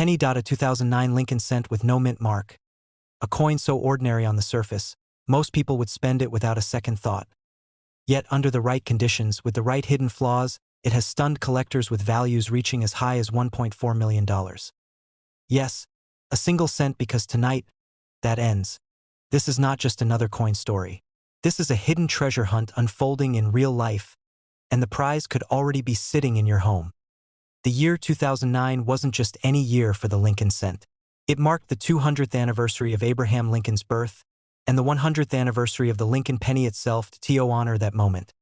penny. A 2009 Lincoln cent with no mint mark. A coin so ordinary on the surface, most people would spend it without a second thought. Yet under the right conditions, with the right hidden flaws, it has stunned collectors with values reaching as high as $1.4 million. Yes, a single cent, because tonight, that ends. This is not just another coin story. This is a hidden treasure hunt unfolding in real life, and the prize could already be sitting in your home. The year 2009 wasn't just any year for the Lincoln cent. It marked the 200th anniversary of Abraham Lincoln's birth and the 100th anniversary of the Lincoln penny itself. To honor that moment,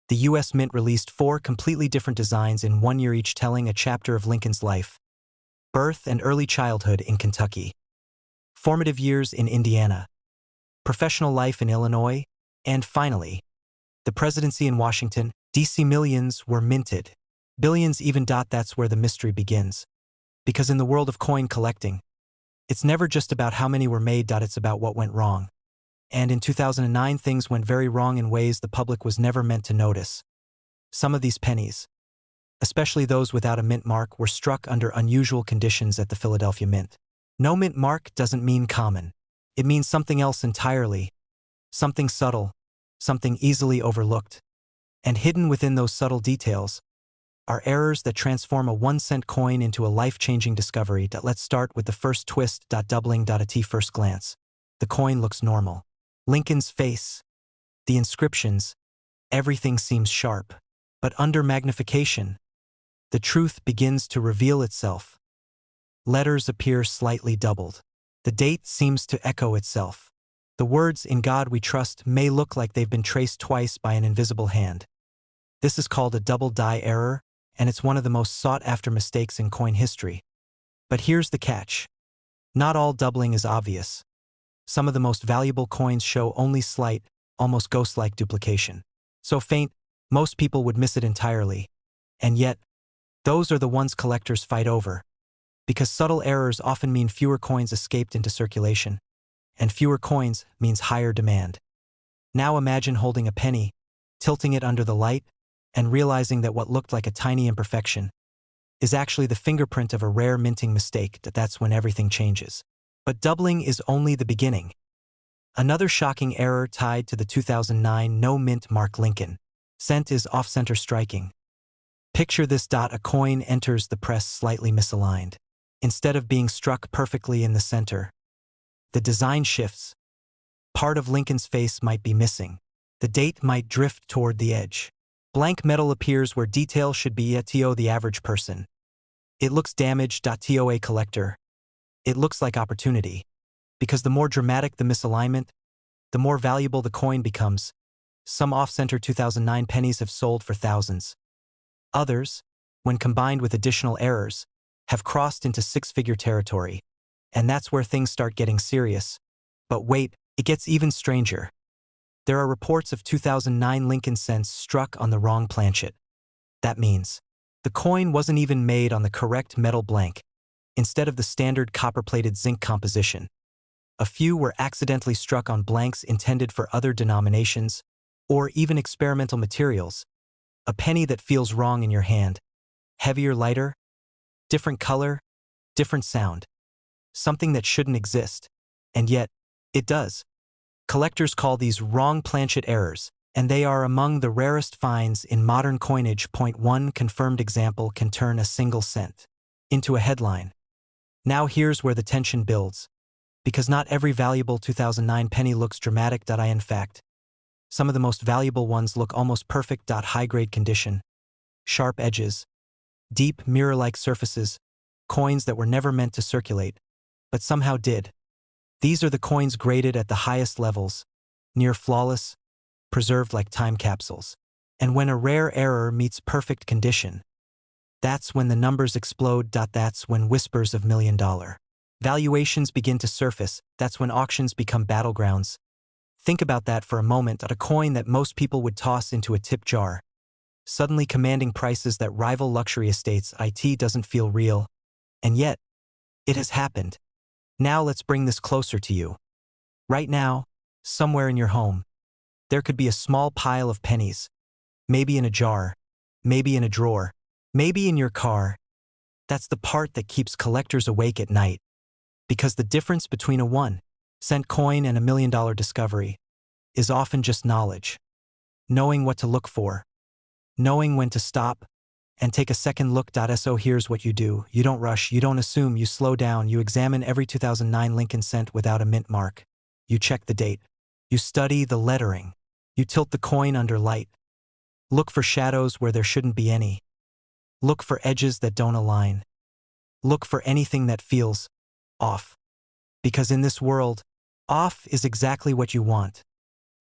the U.S. Mint released 4 completely different designs in 1 year, each telling a chapter of Lincoln's life: birth and early childhood in Kentucky, formative years in Indiana, professional life in Illinois, and finally, the presidency in Washington, D.C. Millions were minted. Billions even. That's where the mystery begins. Because in the world of coin collecting, it's never just about how many were made. It's about what went wrong. And in 2009, things went very wrong in ways the public was never meant to notice. Some of these pennies, especially those without a mint mark, were struck under unusual conditions at the Philadelphia Mint. No mint mark doesn't mean common. It means something else entirely. Something subtle, something easily overlooked. And hidden within those subtle details are errors that transform a 1-cent coin into a life-changing discovery. Let's start with the first twist. Doubling. At first glance, the coin looks normal. Lincoln's face, the inscriptions, everything seems sharp. But under magnification, the truth begins to reveal itself. Letters appear slightly doubled. The date seems to echo itself. The words "In God We Trust" may look like they've been traced twice by an invisible hand. This is called a double die error, and it's one of the most sought-after mistakes in coin history. But here's the catch. Not all doubling is obvious. Some of the most valuable coins show only slight, almost ghost-like duplication. So faint, most people would miss it entirely. And yet, those are the ones collectors fight over. Because subtle errors often mean fewer coins escaped into circulation, and fewer coins means higher demand. Now imagine holding a penny, tilting it under the light, and realizing that what looked like a tiny imperfection is actually the fingerprint of a rare minting mistake. That's when everything changes. But doubling is only the beginning. Another shocking error tied to the 2009 no mint mark Lincoln cent is off-center striking. Picture this. A coin enters the press slightly misaligned. Instead of being struck perfectly in the center, the design shifts. Part of Lincoln's face might be missing. The date might drift toward the edge. Blank metal appears where detail should be. To the average person, it looks damaged. To a collector, it looks like opportunity. Because the more dramatic the misalignment, the more valuable the coin becomes. Some off-center 2009 pennies have sold for thousands. Others, when combined with additional errors, have crossed into 6-figure territory. And that's where things start getting serious. But wait, it gets even stranger. There are reports of 2009 Lincoln cents struck on the wrong planchet. That means the coin wasn't even made on the correct metal blank. Instead of the standard copper-plated zinc composition, a few were accidentally struck on blanks intended for other denominations or even experimental materials. A penny that feels wrong in your hand. Heavier, lighter, different color, different sound. Something that shouldn't exist. And yet, it does. Collectors call these wrong planchet errors, and they are among the rarest finds in modern coinage. One confirmed example can turn a single cent into a headline. Now here's where the tension builds. Because not every valuable 2009 penny looks dramatic. In fact, some of the most valuable ones look almost perfect. High-grade condition, sharp edges, deep mirror-like surfaces, coins that were never meant to circulate, but somehow did. These are the coins graded at the highest levels, near flawless, preserved like time capsules. And when a rare error meets perfect condition, that's when the numbers explode. That's when whispers of million-dollar valuations begin to surface. That's when auctions become battlegrounds. Think about that for a moment. A coin that most people would toss into a tip jar, suddenly commanding prices that rival luxury estates. It doesn't feel real. And yet, it has happened. Now let's bring this closer to you. Right now, somewhere in your home, there could be a small pile of pennies. Maybe in a jar, maybe in a drawer, maybe in your car. That's the part that keeps collectors awake at night. Because the difference between a 1-cent coin and $1 million discovery is often just knowledge. Knowing what to look for. Knowing when to stop and take a second look. So here's what you do. You don't rush, you don't assume, you slow down, you examine every 2009 Lincoln cent without a mint mark. You check the date. You study the lettering. You tilt the coin under light. Look for shadows where there shouldn't be any. Look for edges that don't align. Look for anything that feels off. Because in this world, off is exactly what you want.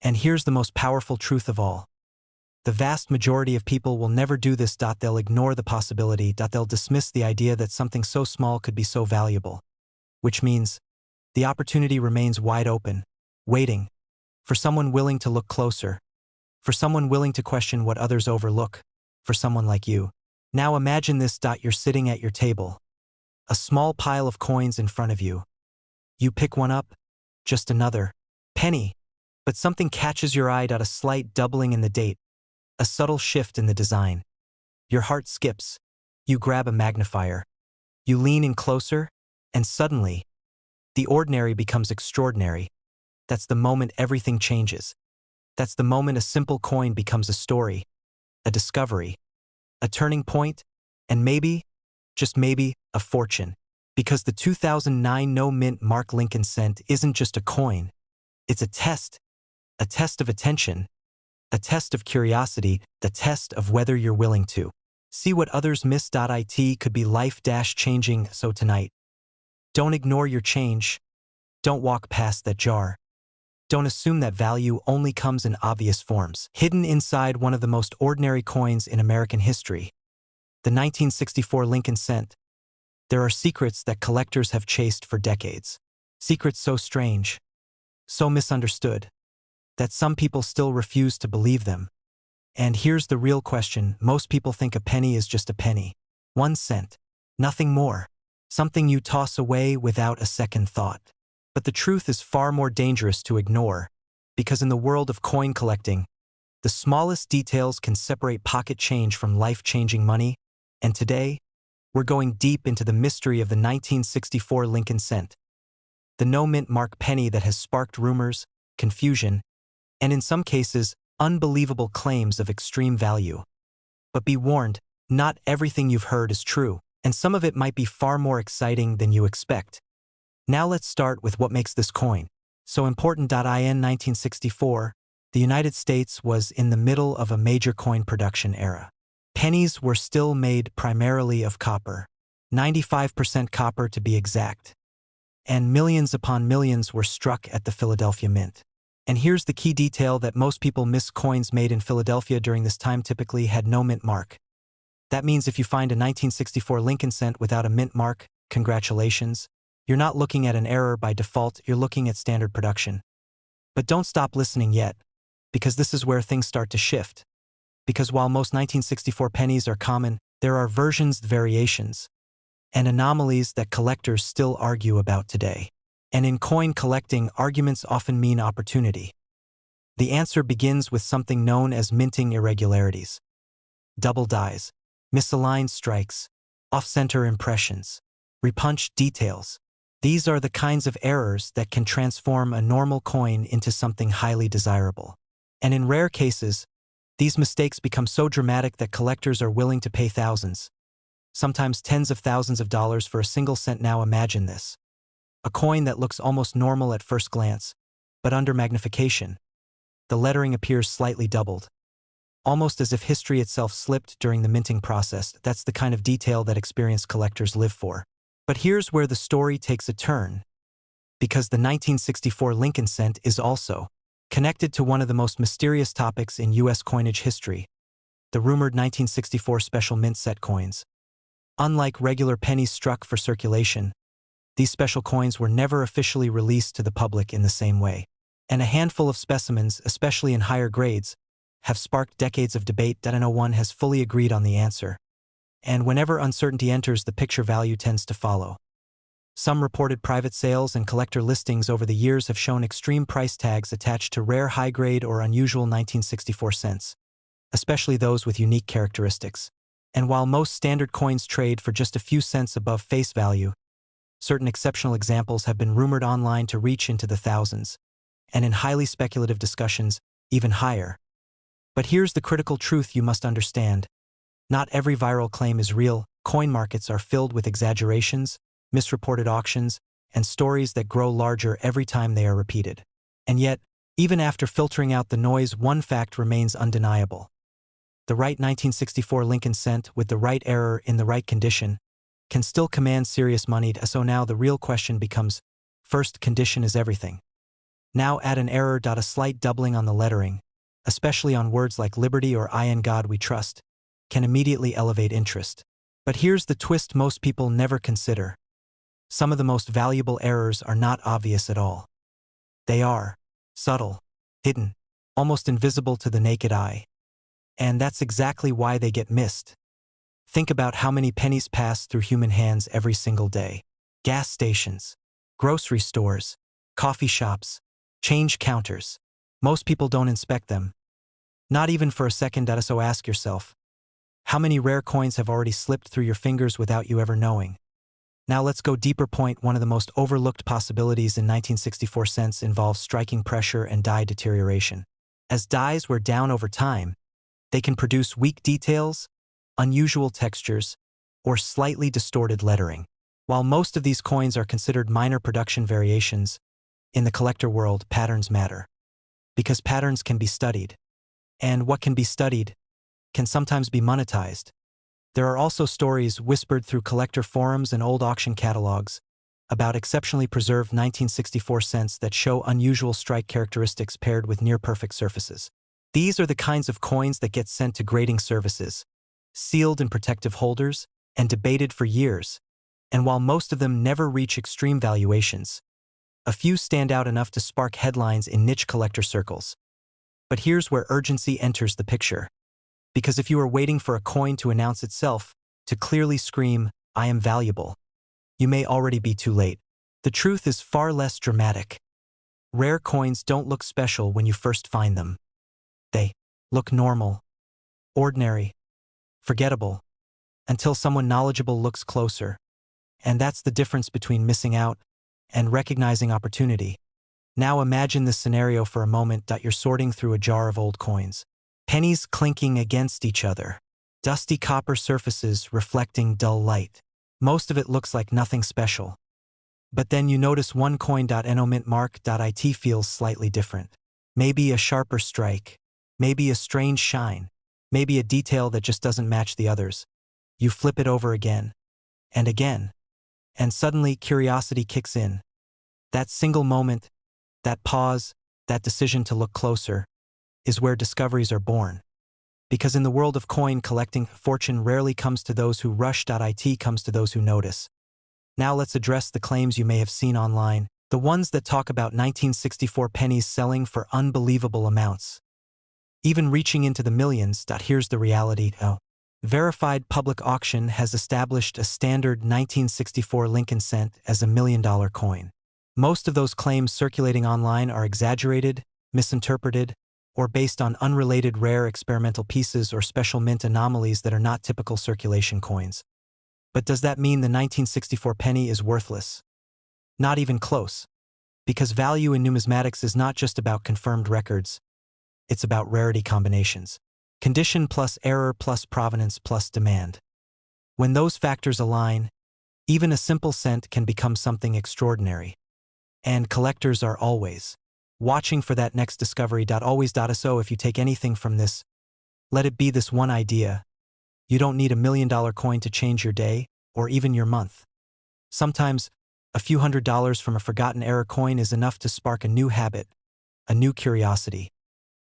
And here's the most powerful truth of all. The vast majority of people will never do this. They'll ignore the possibility. They'll dismiss the idea that something so small could be so valuable. Which means the opportunity remains wide open, waiting for someone willing to look closer, for someone willing to question what others overlook, for someone like you. Now imagine this. You're sitting at your table. A small pile of coins in front of you. You pick one up, just another penny, but something catches your eye. A slight doubling in the date. A subtle shift in the design. Your heart skips. You grab a magnifier. You lean in closer, and suddenly, the ordinary becomes extraordinary. That's the moment everything changes. That's the moment a simple coin becomes a story, a discovery, a turning point, and maybe, just maybe, a fortune. Because the 2009 no mint mark Lincoln cent isn't just a coin. It's a test of attention, a test of curiosity, the test of whether you're willing to see what others miss. It could be life-changing. So tonight, don't ignore your change. Don't walk past that jar. Don't assume that value only comes in obvious forms. Hidden inside one of the most ordinary coins in American history, the 1964 Lincoln cent, there are secrets that collectors have chased for decades. Secrets so strange, so misunderstood, that some people still refuse to believe them. And here's the real question. Most people think a penny is just a penny. 1 cent. Nothing more. Something you toss away without a second thought. But the truth is far more dangerous to ignore, because in the world of coin collecting, the smallest details can separate pocket change from life-changing money. And today, we're going deep into the mystery of the 1964 Lincoln cent. The no mint mark penny that has sparked rumors, confusion, and in some cases, unbelievable claims of extreme value. But be warned, not everything you've heard is true, and some of it might be far more exciting than you expect. Now let's start with what makes this coin so important. In 1964, the United States was in the middle of a major coin production era. Pennies were still made primarily of copper, 95% copper to be exact. And millions upon millions were struck at the Philadelphia Mint. And here's the key detail that most people miss: coins made in Philadelphia during this time typically had no mint mark. That means if you find a 1964 Lincoln cent without a mint mark, congratulations. You're not looking at an error by default, you're looking at standard production. But don't stop listening yet, because this is where things start to shift. Because while most 1964 pennies are common, there are versions, variations, and anomalies that collectors still argue about today. And in coin collecting, arguments often mean opportunity. The answer begins with something known as minting irregularities. Double dies, misaligned strikes, off-center impressions, repunched details. These are the kinds of errors that can transform a normal coin into something highly desirable. And in rare cases, these mistakes become so dramatic that collectors are willing to pay thousands, sometimes tens of thousands of dollars for a single cent. Now imagine this. A coin that looks almost normal at first glance, but under magnification, the lettering appears slightly doubled, almost as if history itself slipped during the minting process. That's the kind of detail that experienced collectors live for. But here's where the story takes a turn, because the 1964 Lincoln cent is also connected to one of the most mysterious topics in U.S. coinage history, the rumored 1964 special mint set coins. Unlike regular pennies struck for circulation, these special coins were never officially released to the public in the same way. And a handful of specimens, especially in higher grades, have sparked decades of debate that no one has fully agreed on the answer. And whenever uncertainty enters, the picture value tends to follow. Some reported private sales and collector listings over the years have shown extreme price tags attached to rare high-grade or unusual 1964 cents, especially those with unique characteristics. And while most standard coins trade for just a few cents above face value, certain exceptional examples have been rumored online to reach into the thousands, and in highly speculative discussions, even higher. But here's the critical truth you must understand. Not every viral claim is real. Coin markets are filled with exaggerations, misreported auctions, and stories that grow larger every time they are repeated. And yet, even after filtering out the noise, one fact remains undeniable. The right 1964 Lincoln cent with the right error in the right condition can still command serious money. So now the real question becomes, first, condition is everything. Now add an error. A slight doubling on the lettering, especially on words like liberty or I in God we trust, can immediately elevate interest. But here's the twist most people never consider. Some of the most valuable errors are not obvious at all. They are subtle, hidden, almost invisible to the naked eye. And that's exactly why they get missed. Think about how many pennies pass through human hands every single day. Gas stations, grocery stores, coffee shops, change counters. Most people don't inspect them, not even for a second. So ask yourself, how many rare coins have already slipped through your fingers without you ever knowing? Now let's go deeper. Point one of the most overlooked possibilities in 1964 cents involves striking pressure and die deterioration. As dies wear down over time, they can produce weak details, unusual textures, or slightly distorted lettering. While most of these coins are considered minor production variations, in the collector world, patterns matter. Because patterns can be studied. And what can be studied can sometimes be monetized. There are also stories whispered through collector forums and old auction catalogs about exceptionally preserved 1964 cents that show unusual strike characteristics paired with near-perfect surfaces. These are the kinds of coins that get sent to grading services, sealed in protective holders, and debated for years. And while most of them never reach extreme valuations, a few stand out enough to spark headlines in niche collector circles. But here's where urgency enters the picture. Because if you are waiting for a coin to announce itself, to clearly scream, I am valuable, you may already be too late. The truth is far less dramatic. Rare coins don't look special when you first find them. They look normal, ordinary, forgettable, until someone knowledgeable looks closer. And that's the difference between missing out and recognizing opportunity. Now imagine this scenario for a moment. You're sorting through a jar of old coins. Pennies clinking against each other. Dusty copper surfaces reflecting dull light. Most of it looks like nothing special. But then you notice one coin. No mint mark. It feels slightly different. Maybe a sharper strike. Maybe a strange shine. Maybe a detail that just doesn't match the others. You flip it over again. And again. And suddenly curiosity kicks in. That single moment, that pause, that decision to look closer, is where discoveries are born. Because in the world of coin collecting, fortune rarely comes to those who rush. It comes to those who notice. Now let's address the claims you may have seen online, the ones that talk about 1964 pennies selling for unbelievable amounts, even reaching into the millions. Here's the reality. Verified public auction has established a standard 1964 Lincoln cent as $1 million coin. Most of those claims circulating online are exaggerated, misinterpreted, or based on unrelated rare experimental pieces or special mint anomalies that are not typical circulation coins. But does that mean the 1964 penny is worthless? Not even close. Because value in numismatics is not just about confirmed records, it's about rarity combinations. Condition plus error plus provenance plus demand. When those factors align, even a simple cent can become something extraordinary. And collectors are always watching for that next discovery. So if you take anything from this, let it be this one idea. You don't need $1 million coin to change your day, or even your month. Sometimes, a few $100s from a forgotten error coin is enough to spark a new habit, a new curiosity,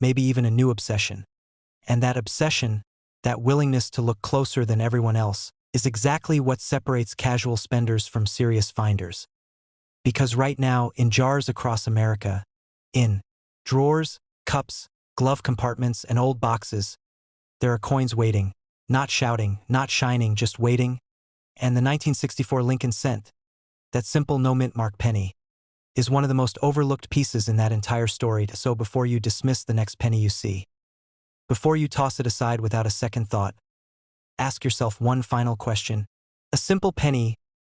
maybe even a new obsession. And that obsession, that willingness to look closer than everyone else, is exactly what separates casual spenders from serious finders. Because right now, in jars across America, in drawers, cups, glove compartments, and old boxes, there are coins waiting, not shouting, not shining, just waiting. And the 1964 Lincoln cent, that simple no mint mark penny, is one of the most overlooked pieces in that entire story. So before you dismiss the next penny you see, before you toss it aside without a second thought, ask yourself one final question. A simple penny,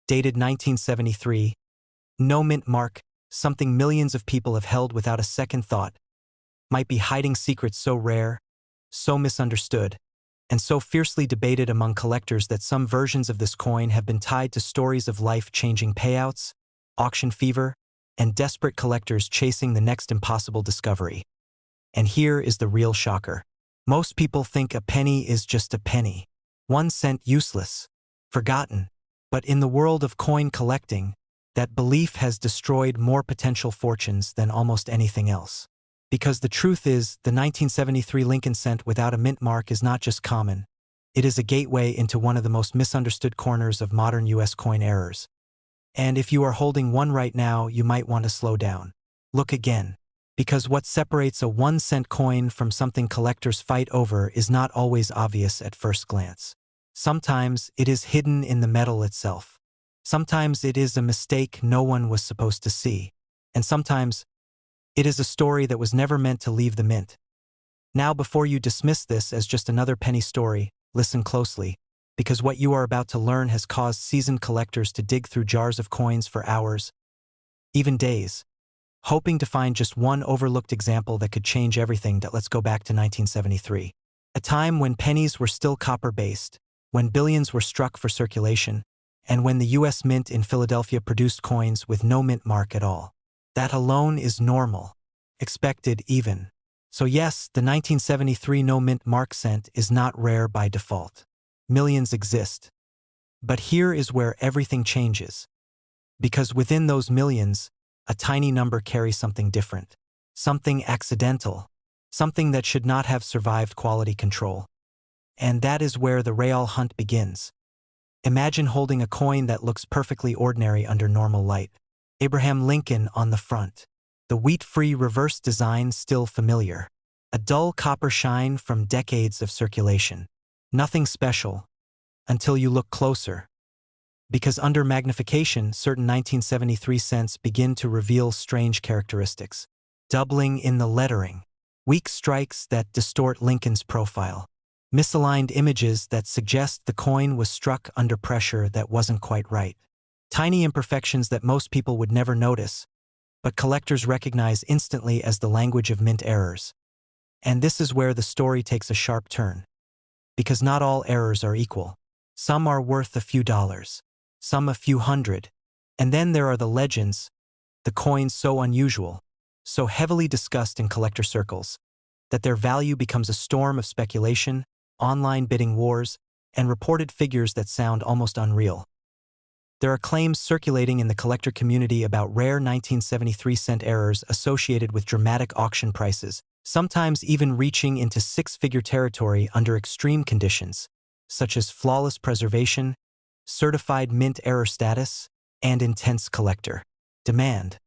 dated 1973, no mint mark, something millions of people have held without a second thought, might be hiding secrets so rare, so misunderstood, and so fiercely debated among collectors that some versions of this coin have been tied to stories of life-changing payouts, auction fever, and desperate collectors chasing the next impossible discovery. And here is the real shocker. Most people think a penny is just a penny. 1 cent useless, forgotten. But in the world of coin collecting, that belief has destroyed more potential fortunes than almost anything else. Because the truth is, the 1973 Lincoln cent without a mint mark is not just common. It is a gateway into one of the most misunderstood corners of modern U.S. coin errors. And if you are holding one right now, you might want to slow down. Look again. Because what separates a 1 cent coin from something collectors fight over is not always obvious at first glance. Sometimes it is hidden in the metal itself. Sometimes it is a mistake no one was supposed to see. And sometimes it is a story that was never meant to leave the mint. Now, before you dismiss this as just another penny story, listen closely, because what you are about to learn has caused seasoned collectors to dig through jars of coins for hours, even days, hoping to find just one overlooked example that could change everything. Let's go back to 1973, a time when pennies were still copper-based, when billions were struck for circulation, and when the U.S. Mint in Philadelphia produced coins with no mint mark at all. That alone is normal, expected even. So yes, the 1973 no mint mark cent is not rare by default. Millions exist. But here is where everything changes. Because within those millions, a tiny number carries something different, something accidental, something that should not have survived quality control. And that is where the real hunt begins. Imagine holding a coin that looks perfectly ordinary under normal light. Abraham Lincoln on the front. The wheat-free reverse design still familiar. A dull copper shine from decades of circulation. Nothing special, until you look closer. Because under magnification, certain 1973 cents begin to reveal strange characteristics. Doubling in the lettering. Weak strikes that distort Lincoln's profile. Misaligned images that suggest the coin was struck under pressure that wasn't quite right. Tiny imperfections that most people would never notice, but collectors recognize instantly as the language of mint errors. And this is where the story takes a sharp turn. Because not all errors are equal. Some are worth a few dollars, some a few hundred. And then there are the legends, the coins so unusual, so heavily discussed in collector circles, that their value becomes a storm of speculation, online bidding wars, and reported figures that sound almost unreal. There are claims circulating in the collector community about rare 1973 cent errors associated with dramatic auction prices, sometimes even reaching into six-figure territory under extreme conditions, such as flawless preservation, certified mint error status, and intense collector demand.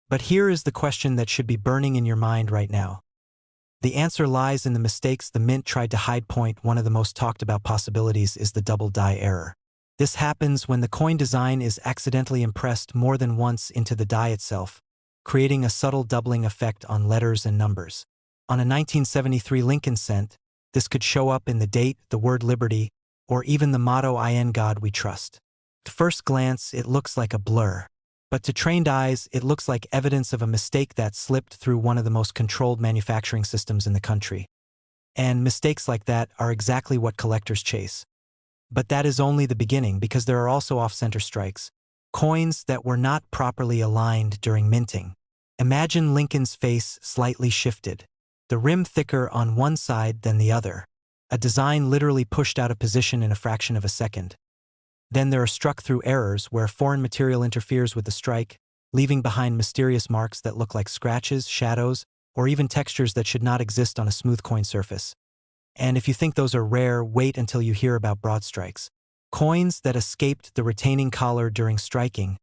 But here is the question that should be burning in your mind right now. The answer lies in the mistakes the mint tried to hide. One of the most talked about possibilities is the double die error. This happens when the coin design is accidentally impressed more than once into the die itself, creating a subtle doubling effect on letters and numbers. On a 1973 Lincoln cent, this could show up in the date, the word liberty, or even the motto "In God We Trust." At first glance, it looks like a blur. But to trained eyes, it looks like evidence of a mistake that slipped through one of the most controlled manufacturing systems in the country. And mistakes like that are exactly what collectors chase. But that is only the beginning, because there are also off-center strikes. Coins that were not properly aligned during minting. Imagine Lincoln's face slightly shifted, the rim thicker on one side than the other. A design literally pushed out of position in a fraction of a second. Then there are struck-through errors where foreign material interferes with the strike, leaving behind mysterious marks that look like scratches, shadows, or even textures that should not exist on a smooth coin surface. And if you think those are rare, wait until you hear about broad strikes. Coins that escaped the retaining collar during striking,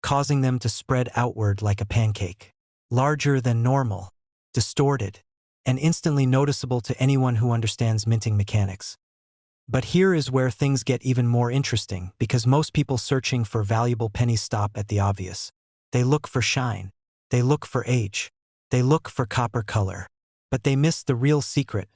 causing them to spread outward like a pancake. Larger than normal, distorted, and instantly noticeable to anyone who understands minting mechanics. But here is where things get even more interesting, because most people searching for valuable pennies stop at the obvious. They look for shine. They look for age. They look for copper color. But they miss the real secret.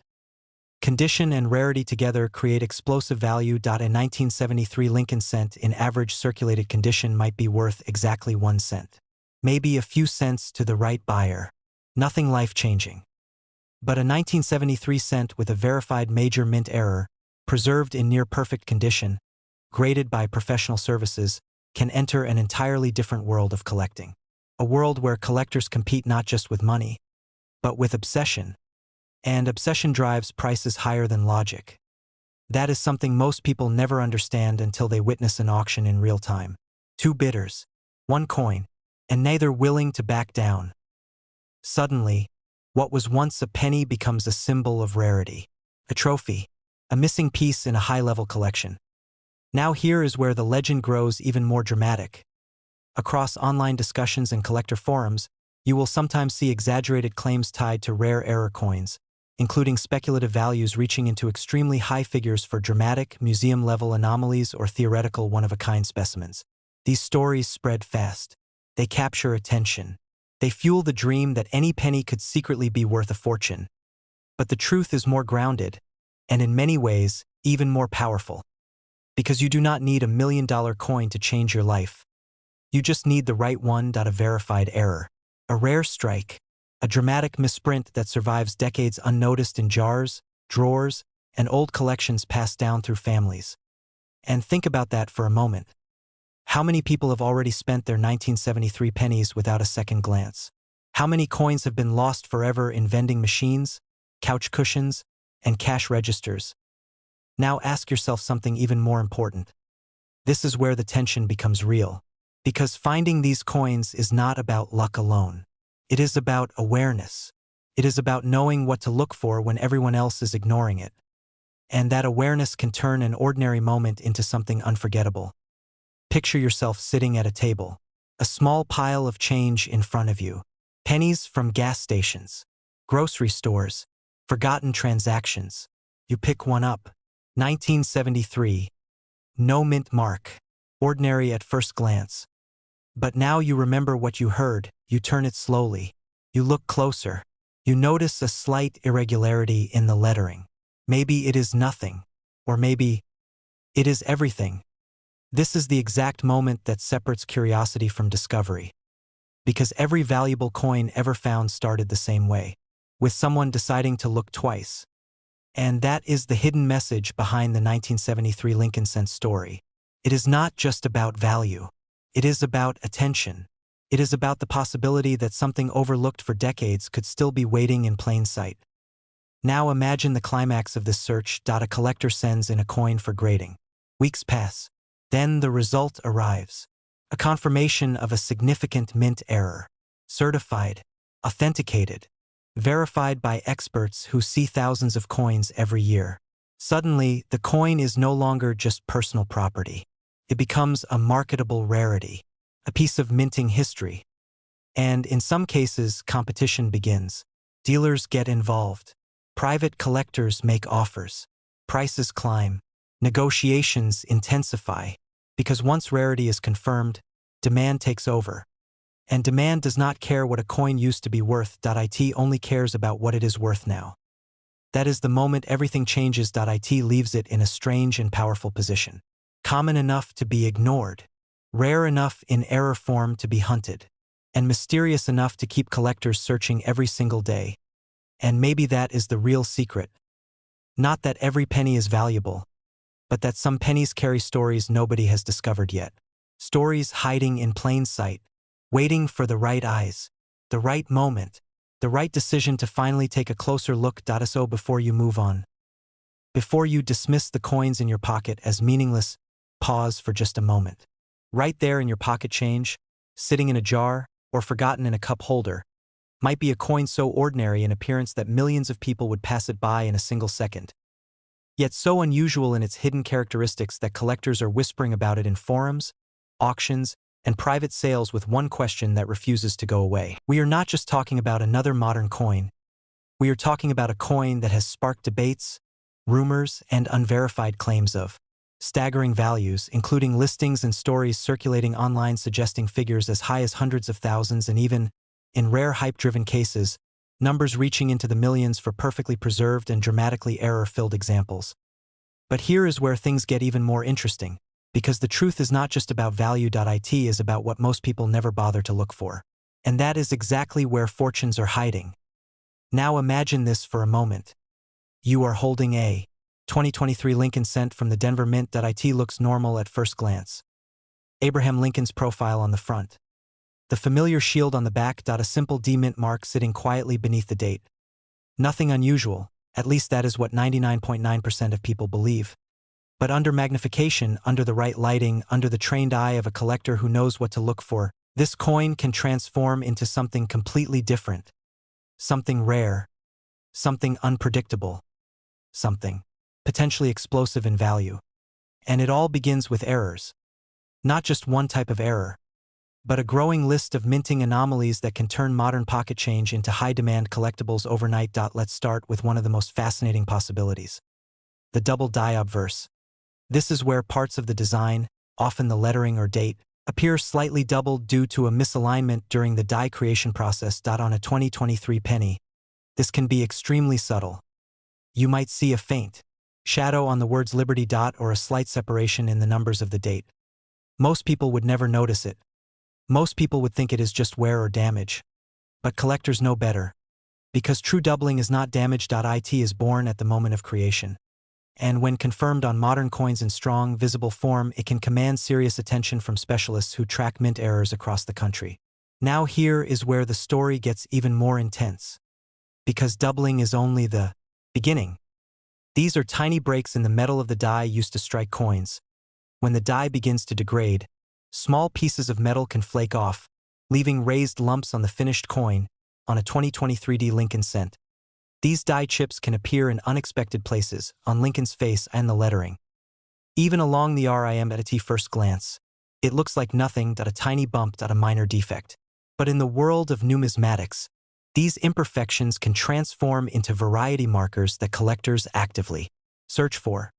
Condition and rarity together create explosive value. A 1973 Lincoln cent in average circulated condition might be worth exactly 1 cent. Maybe a few cents to the right buyer. Nothing life-changing. But a 1973 cent with a verified major mint error, preserved in near-perfect condition, graded by professional services, can enter an entirely different world of collecting. A world where collectors compete not just with money, but with obsession. And obsession drives prices higher than logic. That is something most people never understand until they witness an auction in real time. 2 bidders, 1 coin, and neither willing to back down. Suddenly, what was once a penny becomes a symbol of rarity, a trophy, a missing piece in a high-level collection. Now here is where the legend grows even more dramatic. Across online discussions and collector forums, you will sometimes see exaggerated claims tied to rare error coins, including speculative values reaching into extremely high figures for dramatic, museum-level anomalies or theoretical one-of-a-kind specimens. These stories spread fast. They capture attention. They fuel the dream that any penny could secretly be worth a fortune. But the truth is more grounded, and in many ways, even more powerful. Because you do not need a $1 million coin to change your life. You just need the right one. A verified error. A rare strike. A dramatic misprint that survives decades unnoticed in jars, drawers, and old collections passed down through families. And think about that for a moment. How many people have already spent their 1973 pennies without a second glance? How many coins have been lost forever in vending machines, couch cushions, and cash registers? Now ask yourself something even more important. This is where the tension becomes real. Because finding these coins is not about luck alone. It is about awareness. It is about knowing what to look for when everyone else is ignoring it. And that awareness can turn an ordinary moment into something unforgettable. Picture yourself sitting at a table. A small pile of change in front of you. Pennies from gas stations, grocery stores, forgotten transactions. You pick one up. 1973. No mint mark. Ordinary at first glance. But now you remember what you heard. You turn it slowly. You look closer. You notice a slight irregularity in the lettering. Maybe it is nothing. Or maybe it is everything. This is the exact moment that separates curiosity from discovery. Because every valuable coin ever found started the same way, with someone deciding to look twice. And that is the hidden message behind the 1973 Lincoln cent story. It is not just about value. It is about attention. It is about the possibility that something overlooked for decades could still be waiting in plain sight. Now imagine the climax of this search. A collector sends in a coin for grading. Weeks pass. Then the result arrives. A confirmation of a significant mint error. Certified, authenticated, verified by experts who see thousands of coins every year. Suddenly, the coin is no longer just personal property. It becomes a marketable rarity, a piece of minting history. And in some cases, competition begins. Dealers get involved. Private collectors make offers. Prices climb. Negotiations intensify. Because once rarity is confirmed, demand takes over. And demand does not care what a coin used to be worth. It only cares about what it is worth now. That is the moment everything changes. It leaves it in a strange and powerful position. Common enough to be ignored, rare enough in error form to be hunted, and mysterious enough to keep collectors searching every single day. And maybe that is the real secret. Not that every penny is valuable, but that some pennies carry stories nobody has discovered yet. Stories hiding in plain sight, waiting for the right eyes, the right moment, the right decision to finally take a closer look. So before you move on, before you dismiss the coins in your pocket as meaningless, pause for just a moment. Right there in your pocket change, sitting in a jar, or forgotten in a cup holder, might be a coin so ordinary in appearance that millions of people would pass it by in a single second. Yet so unusual in its hidden characteristics that collectors are whispering about it in forums, auctions, and private sales with one question that refuses to go away. We are not just talking about another modern coin. We are talking about a coin that has sparked debates, rumors, and unverified claims of staggering values, including listings and stories circulating online suggesting figures as high as hundreds of thousands and even, in rare hype-driven cases, numbers reaching into the millions for perfectly preserved and dramatically error-filled examples. But here is where things get even more interesting, because the truth is not just about value. It is about what most people never bother to look for. And that is exactly where fortunes are hiding. Now imagine this for a moment. You are holding a 2023 Lincoln cent from the Denver Mint. It looks normal at first glance. Abraham Lincoln's profile on the front. The familiar shield on the back. A simple D mint mark sitting quietly beneath the date. Nothing unusual, at least that is what 99.9% of people believe. But under magnification, under the right lighting, under the trained eye of a collector who knows what to look for, this coin can transform into something completely different. Something rare. Something unpredictable. Something potentially explosive in value. And it all begins with errors. Not just one type of error, but a growing list of minting anomalies that can turn modern pocket change into high-demand collectibles overnight. Let's start with one of the most fascinating possibilities. The double die obverse. This is where parts of the design, often the lettering or date, appear slightly doubled due to a misalignment during the die creation process. On a 2023 penny, this can be extremely subtle. You might see a faint shadow on the words Liberty. Or a slight separation in the numbers of the date. Most people would never notice it. Most people would think it is just wear or damage. But collectors know better. Because true doubling is not damage. It is born at the moment of creation. And when confirmed on modern coins in strong, visible form, it can command serious attention from specialists who track mint errors across the country. Now here is where the story gets even more intense. Because doubling is only the beginning. These are tiny breaks in the metal of the die used to strike coins. When the die begins to degrade, small pieces of metal can flake off, leaving raised lumps on the finished coin. On a 2023 Lincoln cent. These die chips can appear in unexpected places, on Lincoln's face and the lettering. Even along the rim at first glance, it looks like nothing. A tiny bump. A minor defect. But in the world of numismatics, these imperfections can transform into variety markers that collectors actively search for.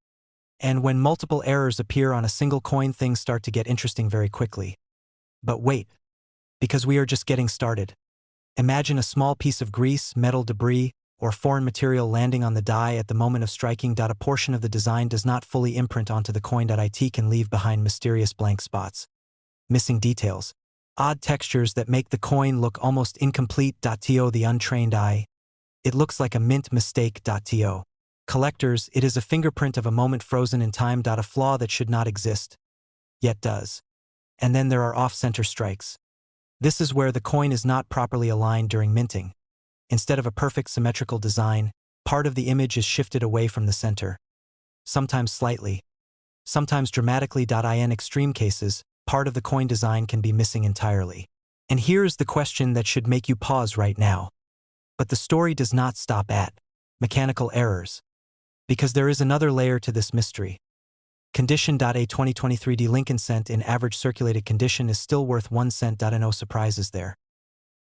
And when multiple errors appear on a single coin, things start to get interesting very quickly. But wait, because we are just getting started. Imagine a small piece of grease, metal debris, or foreign material landing on the die at the moment of striking. A portion of the design does not fully imprint onto the coin. It can leave behind mysterious blank spots, missing details, odd textures that make the coin look almost incomplete. To the untrained eye, it looks like a mint mistake. To collectors, it is a fingerprint of a moment frozen in time. A flaw that should not exist, yet does. And then there are off-center strikes. This is where the coin is not properly aligned during minting. Instead of a perfect symmetrical design, part of the image is shifted away from the center. Sometimes slightly, sometimes dramatically. In extreme cases, part of the coin design can be missing entirely. And here's the question that should make you pause right now. But the story does not stop at mechanical errors. Because there is another layer to this mystery. Condition. A 2023 Lincoln cent in average circulated condition is still worth 1 cent. No surprises there.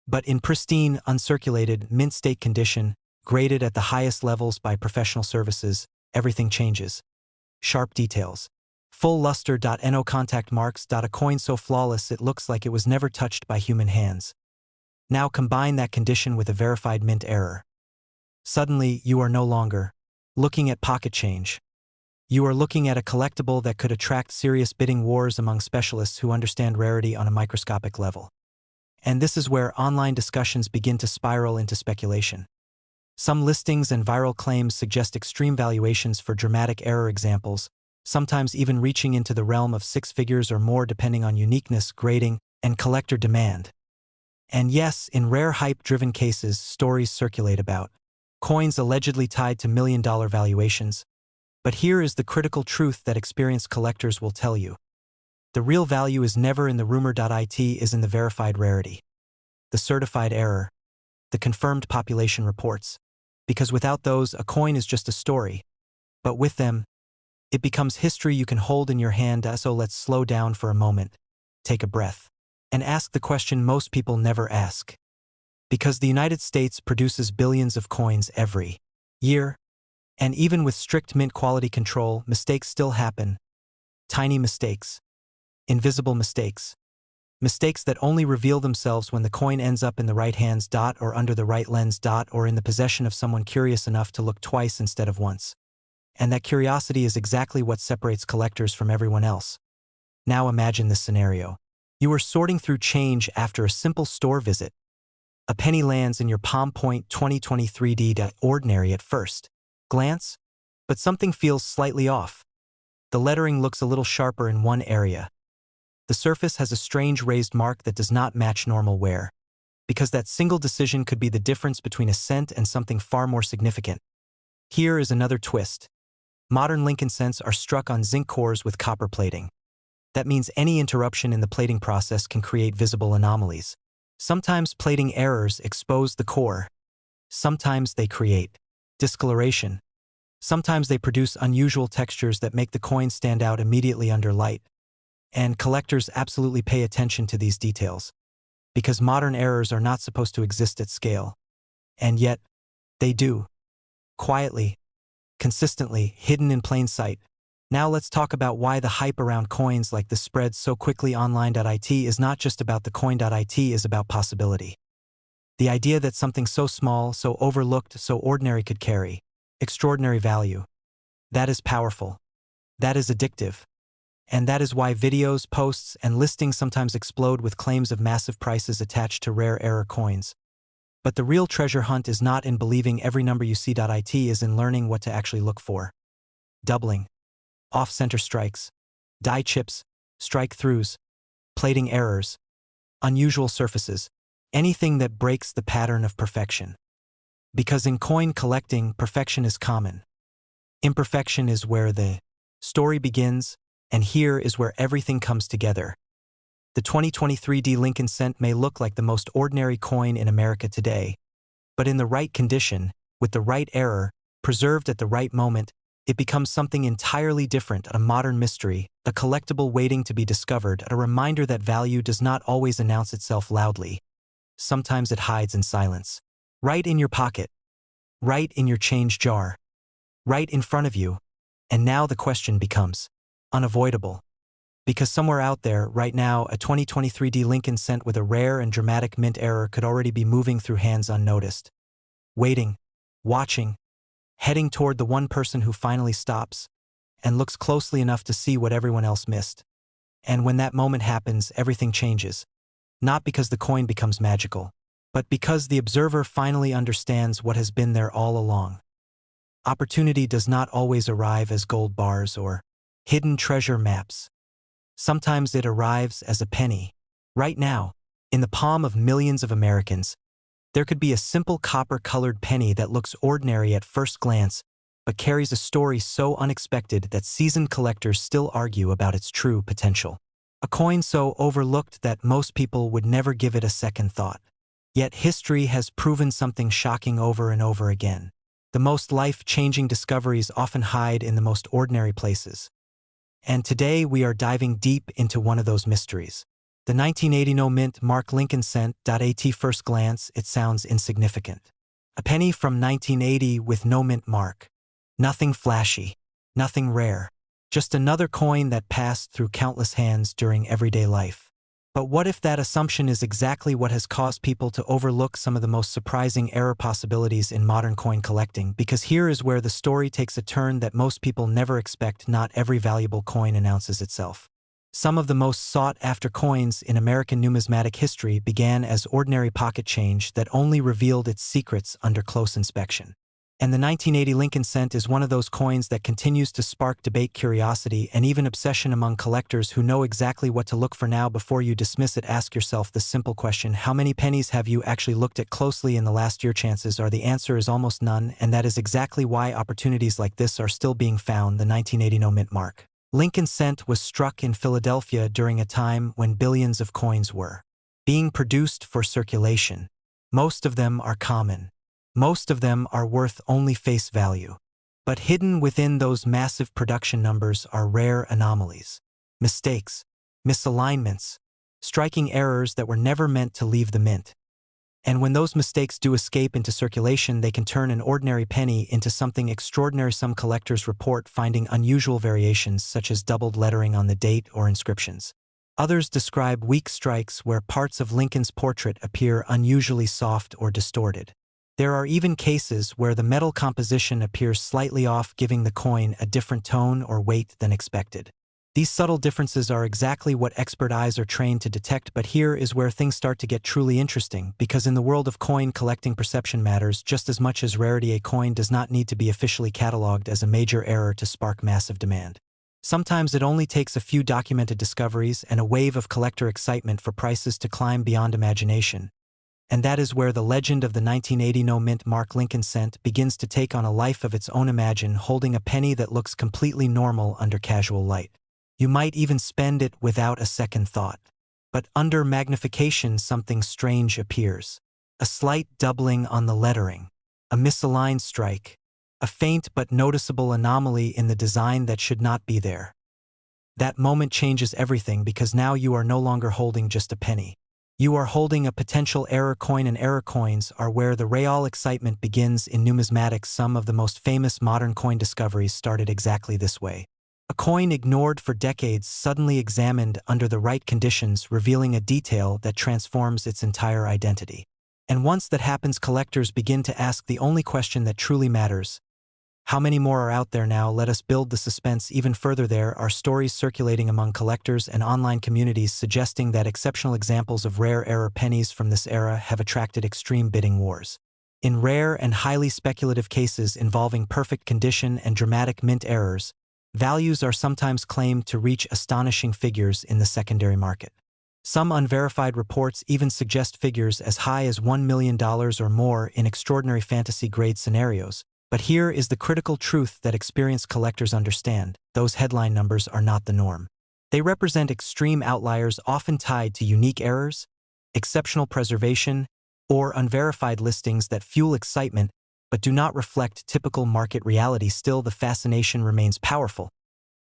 But in pristine, uncirculated, mint state condition, graded at the highest levels by professional services, everything changes. Sharp details. Full luster. No contact marks. A coin so flawless it looks like it was never touched by human hands. Now combine that condition with a verified mint error. Suddenly, you are no longer looking at pocket change. You are looking at a collectible that could attract serious bidding wars among specialists who understand rarity on a microscopic level. And this is where online discussions begin to spiral into speculation. Some listings and viral claims suggest extreme valuations for dramatic error examples, sometimes even reaching into the realm of 6 figures or more depending on uniqueness, grading, and collector demand. And yes, in rare hype-driven cases, stories circulate about coins allegedly tied to million-dollar valuations. But here is the critical truth that experienced collectors will tell you. The real value is never in the rumor. It is in the verified rarity, the certified error, the confirmed population reports. Because without those, a coin is just a story. But with them, it becomes history you can hold in your hand. So let's slow down for a moment, take a breath, and ask the question most people never ask. Because the United States produces billions of coins every year, and even with strict mint quality control, mistakes still happen. Tiny mistakes. Invisible mistakes. Mistakes that only reveal themselves when the coin ends up in the right hand's dot or under the right lens dot or in the possession of someone curious enough to look twice instead of once. And that curiosity is exactly what separates collectors from everyone else. Now imagine this scenario. You are sorting through change after a simple store visit. A penny lands in your Palm Point 2023D. Ordinary at first glance, but something feels slightly off. The lettering looks a little sharper in one area. The surface has a strange raised mark that does not match normal wear, because that single decision could be the difference between a cent and something far more significant. Here is another twist. Modern Lincoln cents are struck on zinc cores with copper plating. That means any interruption in the plating process can create visible anomalies. Sometimes plating errors expose the core. Sometimes they create discoloration. Sometimes they produce unusual textures that make the coin stand out immediately under light. And collectors absolutely pay attention to these details, because modern errors are not supposed to exist at scale. And yet, they do. Quietly, consistently, hidden in plain sight. Now let's talk about why the hype around coins like this spreads so quickly online. It is not just about the coin. It is about possibility. The idea that something so small, so overlooked, so ordinary could carry extraordinary value. That is powerful. That is addictive. And that is why videos, posts, and listings sometimes explode with claims of massive prices attached to rare error coins. But the real treasure hunt is not in believing every number you see. It is in learning what to actually look for. Doubling, off-center strikes, die chips, strike-throughs, plating errors, unusual surfaces, anything that breaks the pattern of perfection. Because in coin collecting, perfection is common. Imperfection is where the story begins, and here is where everything comes together. The 2023D Lincoln cent may look like the most ordinary coin in America today, but in the right condition, with the right error, preserved at the right moment, it becomes something entirely different, a modern mystery, a collectible waiting to be discovered, a reminder that value does not always announce itself loudly. Sometimes it hides in silence. Right in your pocket. Right in your change jar. Right in front of you. And now the question becomes unavoidable. Because somewhere out there, right now, a 2023D Lincoln cent with a rare and dramatic mint error could already be moving through hands unnoticed. Waiting, watching, heading toward the one person who finally stops and looks closely enough to see what everyone else missed. And when that moment happens, everything changes. Not because the coin becomes magical, but because the observer finally understands what has been there all along. Opportunity does not always arrive as gold bars or hidden treasure maps. Sometimes it arrives as a penny. Right now, in the palm of millions of Americans, there could be a simple copper-colored penny that looks ordinary at first glance, but carries a story so unexpected that seasoned collectors still argue about its true potential. A coin so overlooked that most people would never give it a second thought. Yet history has proven something shocking over and over again. The most life-changing discoveries often hide in the most ordinary places. And today we are diving deep into one of those mysteries. The 1980 no mint mark Lincoln cent. At first glance, it sounds insignificant. A penny from 1980 with no mint mark. Nothing flashy, nothing rare. Just another coin that passed through countless hands during everyday life. But what if that assumption is exactly what has caused people to overlook some of the most surprising error possibilities in modern coin collecting? Because here is where the story takes a turn that most people never expect. Not every valuable coin announces itself. Some of the most sought-after coins in American numismatic history began as ordinary pocket change that only revealed its secrets under close inspection. And the 1980 Lincoln cent is one of those coins that continues to spark debate, curiosity, and even obsession among collectors who know exactly what to look for. Now, before you dismiss it, ask yourself the simple question: how many pennies have you actually looked at closely in the last year? Chances are the answer is almost none, and that is exactly why opportunities like this are still being found. The 1980 no mint mark Lincoln cent was struck in Philadelphia during a time when billions of coins were being produced for circulation. Most of them are common. Most of them are worth only face value. But hidden within those massive production numbers are rare anomalies, mistakes, misalignments, striking errors that were never meant to leave the mint. And when those mistakes do escape into circulation, they can turn an ordinary penny into something extraordinary. Some collectors report finding unusual variations, such as doubled lettering on the date or inscriptions. Others describe weak strikes where parts of Lincoln's portrait appear unusually soft or distorted. There are even cases where the metal composition appears slightly off, giving the coin a different tone or weight than expected. These subtle differences are exactly what expert eyes are trained to detect, but here is where things start to get truly interesting, because in the world of coin collecting, perception matters just as much as rarity. A coin does not need to be officially catalogued as a major error to spark massive demand. Sometimes it only takes a few documented discoveries and a wave of collector excitement for prices to climb beyond imagination. And that is where the legend of the 1980 no-mint mark Lincoln cent begins to take on a life of its own. Imagine holding a penny that looks completely normal under casual light. You might even spend it without a second thought. But under magnification, something strange appears. A slight doubling on the lettering, a misaligned strike, a faint but noticeable anomaly in the design that should not be there. That moment changes everything, because now you are no longer holding just a penny. You are holding a potential error coin, and error coins are where the real excitement begins in numismatics. Some of the most famous modern coin discoveries started exactly this way. A coin ignored for decades suddenly examined under the right conditions, revealing a detail that transforms its entire identity. And once that happens, collectors begin to ask the only question that truly matters: how many more are out there now? Let us build the suspense even further. There are stories circulating among collectors and online communities suggesting that exceptional examples of rare error pennies from this era have attracted extreme bidding wars. In rare and highly speculative cases involving perfect condition and dramatic mint errors, values are sometimes claimed to reach astonishing figures in the secondary market. Some unverified reports even suggest figures as high as $1 million or more in extraordinary fantasy-grade scenarios. But here is the critical truth that experienced collectors understand: those headline numbers are not the norm. They represent extreme outliers, often tied to unique errors, exceptional preservation, or unverified listings that fuel excitement but do not reflect typical market reality. Still, the fascination remains powerful,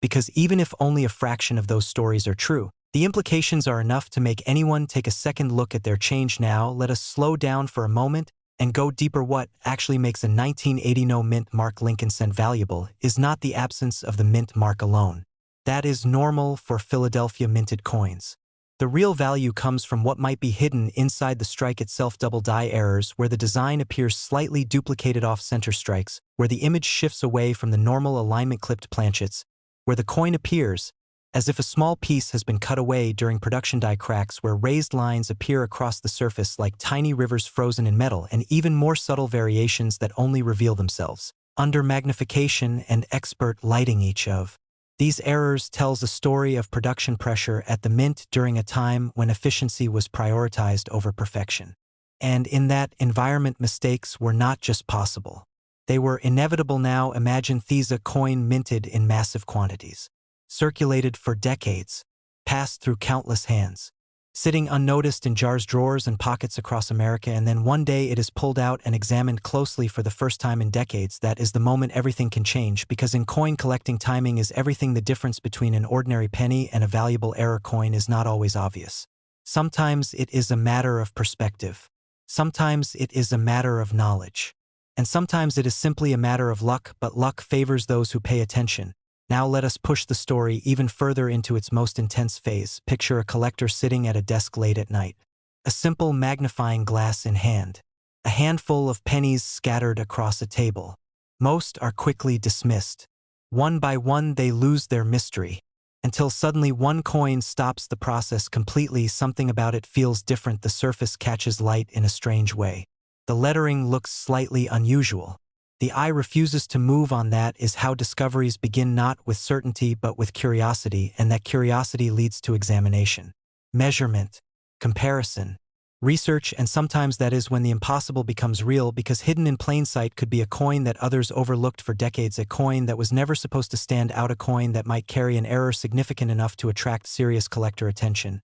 because even if only a fraction of those stories are true, the implications are enough to make anyone take a second look at their change. Now, let us slow down for a moment and go deeper. What actually makes a 1980 no-mint mark Lincoln cent valuable is not the absence of the mint mark alone. That is normal for Philadelphia minted coins. The real value comes from what might be hidden inside the strike itself. Double die errors, where the design appears slightly duplicated, off-center strikes, where the image shifts away from the normal alignment, clipped planchets, where the coin appears as if a small piece has been cut away during production, die cracks where raised lines appear across the surface like tiny rivers frozen in metal, and even more subtle variations that only reveal themselves under magnification and expert lighting. Each of these errors tells a story of production pressure at the mint during a time when efficiency was prioritized over perfection. And in that environment, mistakes were not just possible. They were inevitable. Now imagine a coin minted in massive quantities, circulated for decades, passed through countless hands, sitting unnoticed in jars, drawers, and pockets across America, and then one day it is pulled out and examined closely for the first time in decades. That is the moment everything can change, because in coin collecting, timing is everything. The difference between an ordinary penny and a valuable error coin is not always obvious. Sometimes it is a matter of perspective. Sometimes it is a matter of knowledge. And sometimes it is simply a matter of luck, but luck favors those who pay attention. Now let us push the story even further into its most intense phase. Picture a collector sitting at a desk late at night, a simple magnifying glass in hand, a handful of pennies scattered across a table. Most are quickly dismissed. One by one they lose their mystery, until suddenly one coin stops the process completely. Something about it feels different. The surface catches light in a strange way. The lettering looks slightly unusual. The eye refuses to move on. That is how discoveries begin, not with certainty but with curiosity, and that curiosity leads to examination, measurement, comparison, research, and sometimes that is when the impossible becomes real, because hidden in plain sight could be a coin that others overlooked for decades, a coin that was never supposed to stand out, a coin that might carry an error significant enough to attract serious collector attention,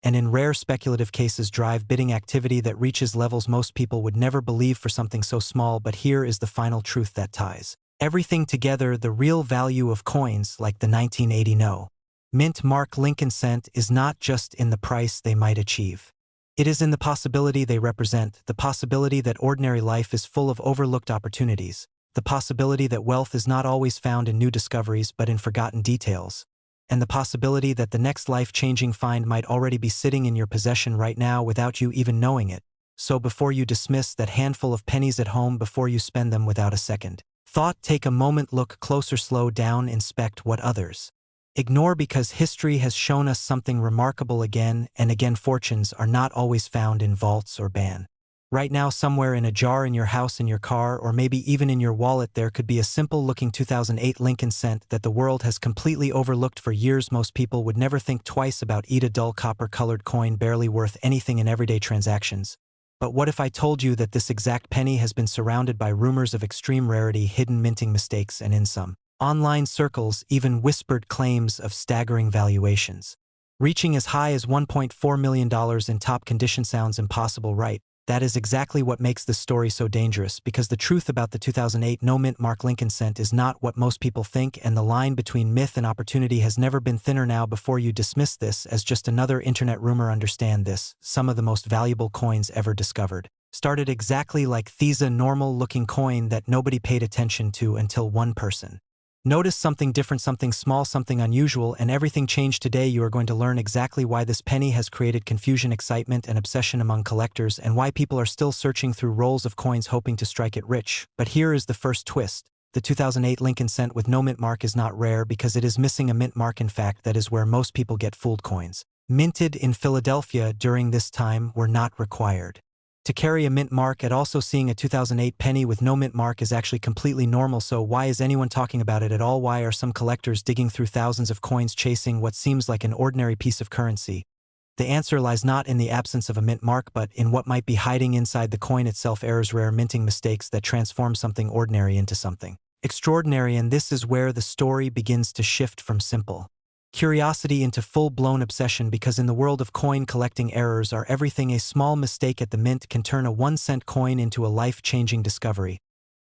and in rare speculative cases drive bidding activity that reaches levels most people would never believe for something so small. But here is the final truth that ties everything together: the real value of coins like the 1980 no-mint mark Lincoln cent is not just in the price they might achieve. It is in the possibility they represent, the possibility that ordinary life is full of overlooked opportunities, the possibility that wealth is not always found in new discoveries but in forgotten details, and the possibility that the next life-changing find might already be sitting in your possession right now without you even knowing it. So before you dismiss that handful of pennies at home, before you spend them without a second thought, take a moment, look closer, slow down, inspect what others ignore, because history has shown us something remarkable again and again. Fortunes are not always found in vaults or ban. Right now, somewhere in a jar in your house, in your car, or maybe even in your wallet, there could be a simple-looking 2008 Lincoln cent that the world has completely overlooked for years. Most people would never think twice about it. A dull copper-colored coin, barely worth anything in everyday transactions. But what if I told you that this exact penny has been surrounded by rumors of extreme rarity, hidden minting mistakes, and in some online circles, even whispered claims of staggering valuations, reaching as high as $1.4 million in top condition? Sounds impossible, right? That is exactly what makes this story so dangerous, because the truth about the 2008 no-mint mark Lincoln cent is not what most people think, and the line between myth and opportunity has never been thinner. Now, before you dismiss this as just another internet rumor, understand this: some of the most valuable coins ever discovered started exactly like these, a normal-looking coin that nobody paid attention to until one person notice something different, something small, something unusual, and everything changed. Today you are going to learn exactly why this penny has created confusion, excitement, and obsession among collectors, and why people are still searching through rolls of coins hoping to strike it rich. But here is the first twist. The 2008 Lincoln cent with no mint mark is not rare because it is missing a mint mark. In fact, that is where most people get fooled. Coins minted in Philadelphia during this time were not required to carry a mint mark. At also, seeing a 2008 penny with no mint mark is actually completely normal. So why is anyone talking about it at all? Why are some collectors digging through thousands of coins chasing what seems like an ordinary piece of currency? The answer lies not in the absence of a mint mark, but in what might be hiding inside the coin itself: errors, rare minting mistakes that transform something ordinary into something extraordinary. And this is where the story begins to shift from simple curiosity into full-blown obsession, because in the world of coin collecting, errors are everything. A small mistake at the mint can turn a 1-cent coin into a life-changing discovery.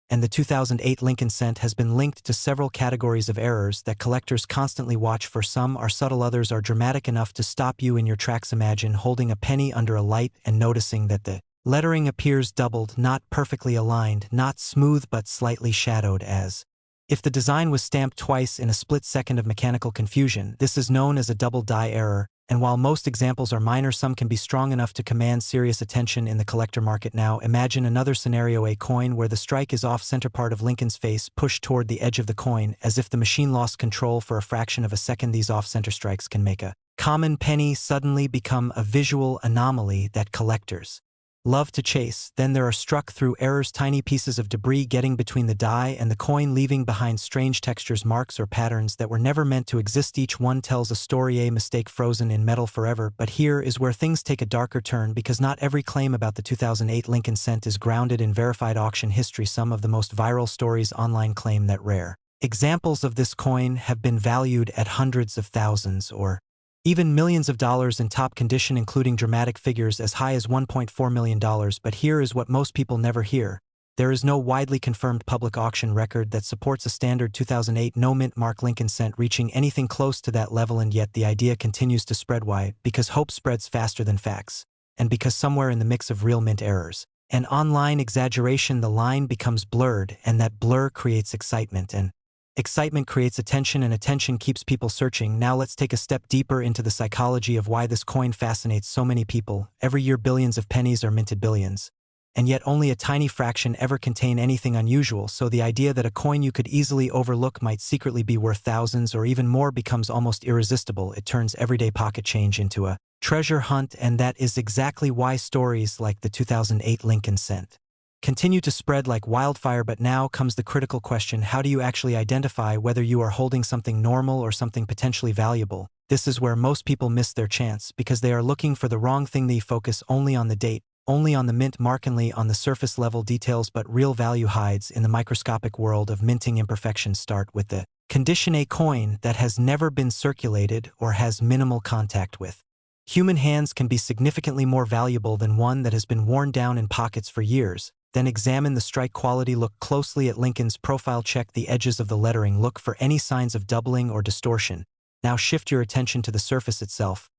And the 2008 Lincoln cent has been linked to several categories of errors that collectors constantly watch for. Some are subtle, others are dramatic enough to stop you in your tracks. Imagine holding a penny under a light and noticing that the lettering appears doubled, not perfectly aligned, not smooth but slightly shadowed, as if the design was stamped twice in a split second of mechanical confusion. This is known as a double die error, and while most examples are minor, some can be strong enough to command serious attention in the collector market. Now, imagine another scenario: a coin where the strike is off center, part of Lincoln's face pushed toward the edge of the coin, as if the machine lost control for a fraction of a second. These off-center strikes can make a common penny suddenly become a visual anomaly that collectors love to chase. Then there are struck through errors: tiny pieces of debris getting between the die and the coin, leaving behind strange textures, marks, or patterns that were never meant to exist. Each one tells a story, a mistake frozen in metal forever. But here is where things take a darker turn, because not every claim about the 2008 Lincoln cent is grounded in verified auction history. Some of the most viral stories online claim that rare examples of this coin have been valued at hundreds of thousands or even millions of dollars in top condition, including dramatic figures as high as $1.4 million. But here is what most people never hear: there is no widely confirmed public auction record that supports a standard 2008 no-mint mark Lincoln cent reaching anything close to that level. And yet the idea continues to spread. Why? Because hope spreads faster than facts, and because somewhere in the mix of real mint errors and online exaggeration, the line becomes blurred, and that blur creates excitement, and excitement creates attention, and attention keeps people searching. Now let's take a step deeper into the psychology of why this coin fascinates so many people. Every year billions of pennies are minted, billions, and yet only a tiny fraction ever contain anything unusual. So the idea that a coin you could easily overlook might secretly be worth thousands or even more becomes almost irresistible. It turns everyday pocket change into a treasure hunt, and that is exactly why stories like the 2008 Lincoln cent continue to spread like wildfire. But now comes the critical question: how do you actually identify whether you are holding something normal or something potentially valuable? This is where most people miss their chance, because they are looking for the wrong thing. They focus only on the date, only on the mint mark, only on the surface level details, but real value hides in the microscopic world of minting imperfections. Start with the condition: a coin that has never been circulated or has minimal contact with human hands can be significantly more valuable than one that has been worn down in pockets for years. Then examine the strike quality. Look closely at Lincoln's profile. Check the edges of the lettering. Look for any signs of doubling or distortion. Now shift your attention to the surface itself.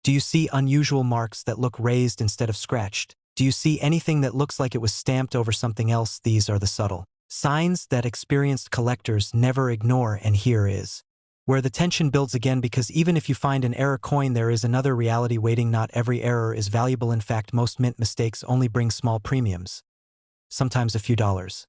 Do you see unusual marks that look raised instead of scratched? Do you see anything that looks like it was stamped over something else? These are the subtle signs that experienced collectors never ignore, and here is where the tension builds again because even if you find an error coin, there is another reality waiting. Not every error is valuable. In fact, most mint mistakes only bring small premiums. Sometimes a few dollars.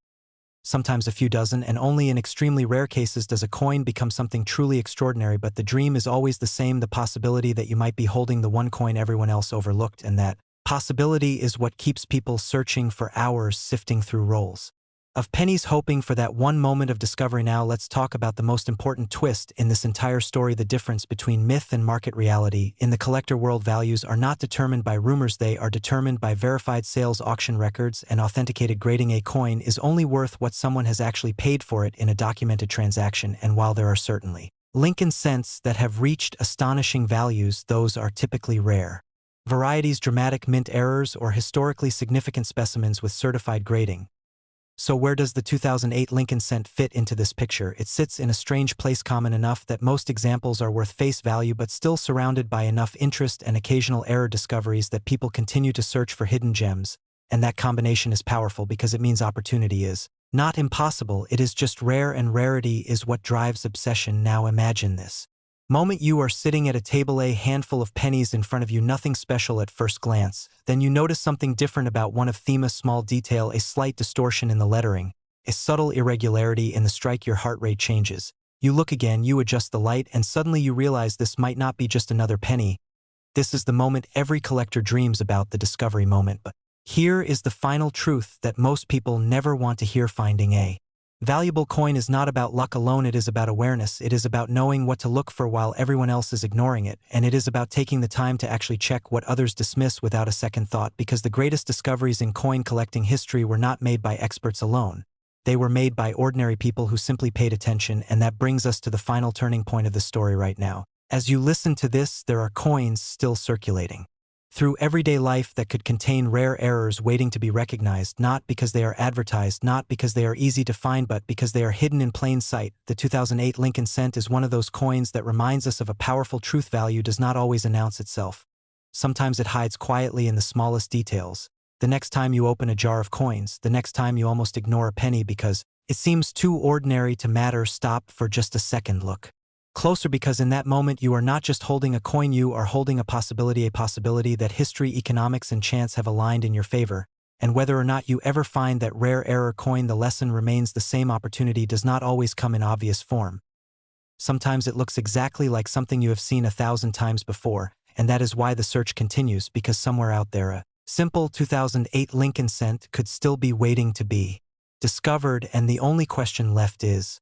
Sometimes a few dozen, and only in extremely rare cases does a coin become something truly extraordinary. But the dream is always the same, the possibility that you might be holding the one coin everyone else overlooked, and that possibility is what keeps people searching for hours, sifting through rolls of pennies, hoping for that one moment of discovery. Now let's talk about the most important twist in this entire story, the difference between myth and market reality. In the collector world, values are not determined by rumors, they are determined by verified sales, auction records, and authenticated grading. A coin is only worth what someone has actually paid for it in a documented transaction, and while there are certainly Lincoln cents that have reached astonishing values, those are typically rare varieties, dramatic mint errors, or historically significant specimens with certified grading. So where does the 2008 Lincoln cent fit into this picture? It sits in a strange place, common enough that most examples are worth face value, but still surrounded by enough interest and occasional error discoveries that people continue to search for hidden gems. And that combination is powerful because it means opportunity is not impossible, it is just rare, and rarity is what drives obsession. Now imagine this moment: you are sitting at a table, a handful of pennies in front of you, nothing special at first glance. Then you notice something different about one of them: a small detail, a slight distortion in the lettering, a subtle irregularity in the strike. Your heart rate changes. You look again, you adjust the light, and suddenly you realize this might not be just another penny. This is the moment every collector dreams about, the discovery moment. But here is the final truth that most people never want to hear: finding a valuable coin is not about luck alone, it is about awareness, it is about knowing what to look for while everyone else is ignoring it, and it is about taking the time to actually check what others dismiss without a second thought, because the greatest discoveries in coin collecting history were not made by experts alone. They were made by ordinary people who simply paid attention, and that brings us to the final turning point of the story right now. As you listen to this, there are coins still circulating through everyday life that could contain rare errors waiting to be recognized, not because they are advertised, not because they are easy to find, but because they are hidden in plain sight. The 2008 Lincoln cent is one of those coins that reminds us of a powerful truth: value does not always announce itself. Sometimes it hides quietly in the smallest details. The next time you open a jar of coins, the next time you almost ignore a penny because it seems too ordinary to matter, stop for just a second, look closer, because in that moment you are not just holding a coin, you are holding a possibility that history, economics, and chance have aligned in your favor. And whether or not you ever find that rare error coin, the lesson remains the same: opportunity does not always come in obvious form. Sometimes it looks exactly like something you have seen 1,000 times before, and that is why the search continues, because somewhere out there a simple 2008 Lincoln cent could still be waiting to be discovered, and the only question left is,